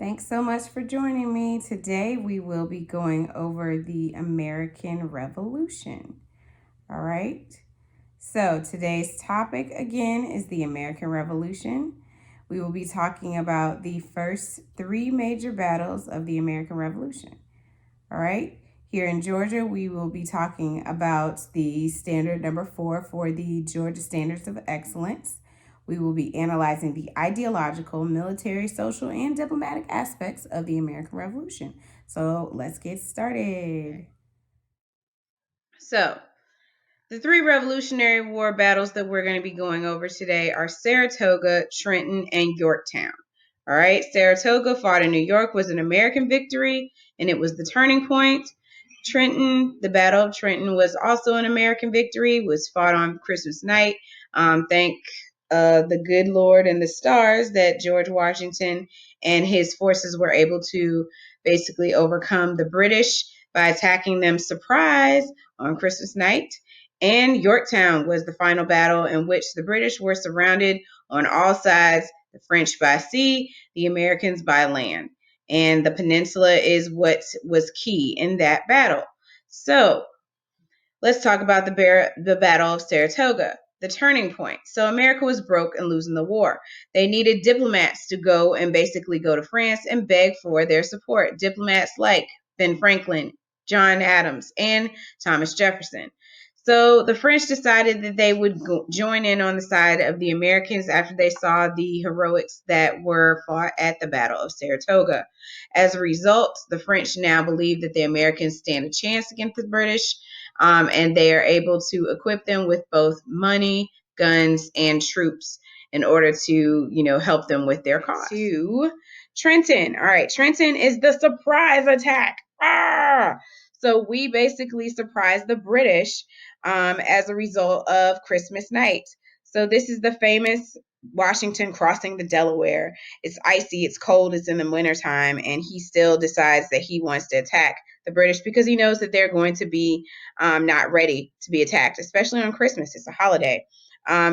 Thanks so much for joining me. Today we will be going over the American Revolution. All right. So today's topic again is the American Revolution. We will be talking about the first three major battles of the American Revolution. All right. Here in Georgia, we will be talking about the standard number 4 for the Georgia Standards of Excellence. We will be analyzing the ideological, military, social, and diplomatic aspects of the American Revolution. So let's get started. So, the three Revolutionary War battles that we're going to be going over today are Saratoga, Trenton, and Yorktown. All right, Saratoga, fought in New York, was an American victory, and it was the turning point. Trenton, the Battle of Trenton, was also an American victory, was fought on Christmas night. Thank the good Lord and the stars that George Washington and his forces were able to basically overcome the British by attacking them surprise on Christmas night. And Yorktown was the final battle in which the British were surrounded on all sides, the French by sea, the Americans by land. And the peninsula is what was key in that battle. So let's talk about the Battle of Saratoga, the turning point. So America was broke and losing the war. They needed diplomats to go and basically go to France and beg for their support. Diplomats like Ben Franklin, John Adams, and Thomas Jefferson. So the French decided that they would join in on the side of the Americans after they saw the heroics that were fought at the Battle of Saratoga. As a result, the French now believe that the Americans stand a chance against the British, and they are able to equip them with both money, guns, and troops in order to, help them with their cause. To Trenton. All right, Trenton is the surprise attack. So we basically surprised the British as a result of Christmas night. So this is the famous Washington crossing the Delaware. It's icy, it's cold, it's in the wintertime, and he still decides that he wants to attack the British because he knows that they're going to be not ready to be attacked, especially on Christmas. It's a holiday.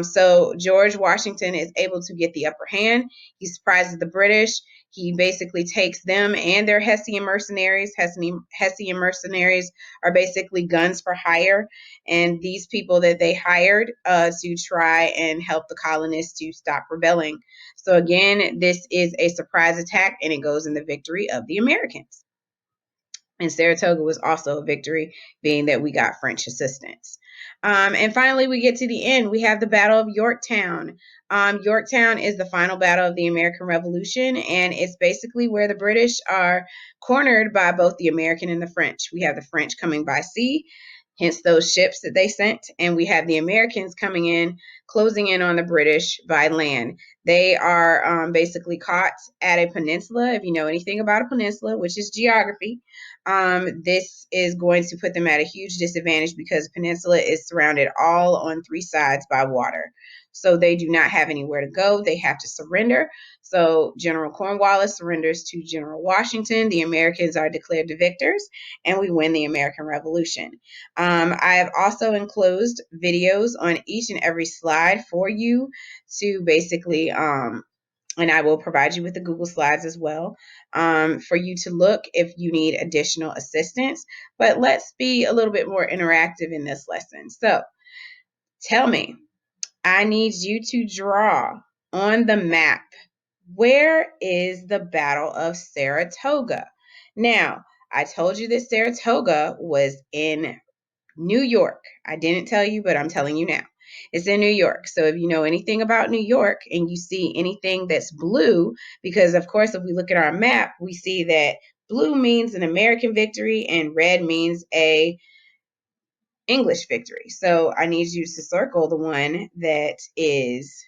So George Washington is able to get the upper hand. He surprises the British. He basically takes them and their Hessian mercenaries. Hessian mercenaries are basically guns for hire. And these people that they hired to try and help the colonists to stop rebelling. So again, this is a surprise attack, and it goes in the victory of the Americans. And Saratoga was also a victory, being that we got French assistance. And finally, we get to the end. We have the Battle of Yorktown. Yorktown is the final battle of the American Revolution, and it's basically where the British are cornered by both the American and the French. We have the French coming by sea, hence those ships that they sent, and we have the Americans coming in, closing in on the British by land. They are basically caught at a peninsula. If you know anything about a peninsula, which is geography, this is going to put them at a huge disadvantage because the peninsula is surrounded all on three sides by water. So they do not have anywhere to go. They have to surrender. So General Cornwallis surrenders to General Washington. The Americans are declared the victors, and we win the American Revolution. I have also enclosed videos on each and every slide for you to basically, and I will provide you with the Google Slides as well, for you to look if you need additional assistance. But let's be a little bit more interactive in this lesson. So tell me, I need you to draw on the map, where is the Battle of Saratoga? Now, I told you that Saratoga was in New York. I didn't tell you, but I'm telling you now. It's in New York. So if you know anything about New York and you see anything that's blue, because of course, if we look at our map, we see that blue means an American victory and red means a English victory. So I need you to circle the one that is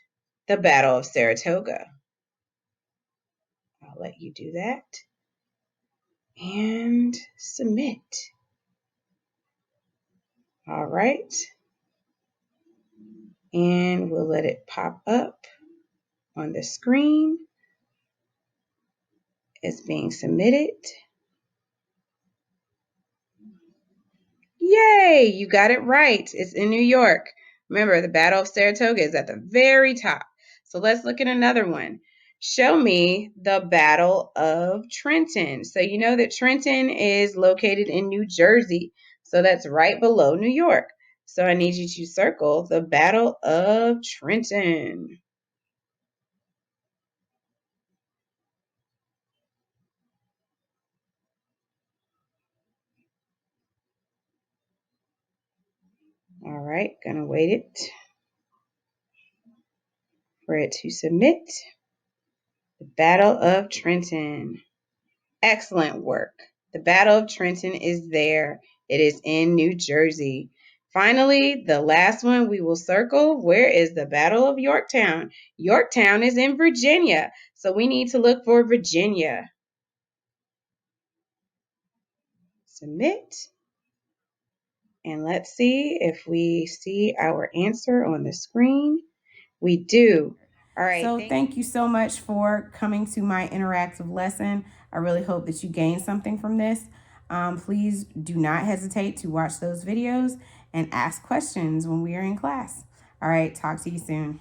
the Battle of Saratoga. I'll let you do that and submit. All right. And we'll let it pop up on the screen. It's being submitted. Yay, you got it right. It's in New York. Remember, the Battle of Saratoga is at the very top. So let's look at another one. show me the Battle of Trenton. So you know that Trenton is located in New Jersey. So that's right below New York. So I need you to circle the Battle of Trenton. All right, gonna wait it for it to submit. The Battle of Trenton. Excellent work. The Battle of Trenton is there. It is in New Jersey. Finally, the last one we will circle. Where is the Battle of Yorktown? Yorktown is in Virginia. So we need to look for Virginia. Submit. And let's see if we see our answer on the screen. We do. All right. So thank you so much for coming to my interactive lesson. I really hope that you gained something from this. Please do not hesitate to watch those videos and ask questions when we are in class. All right. Talk to you soon.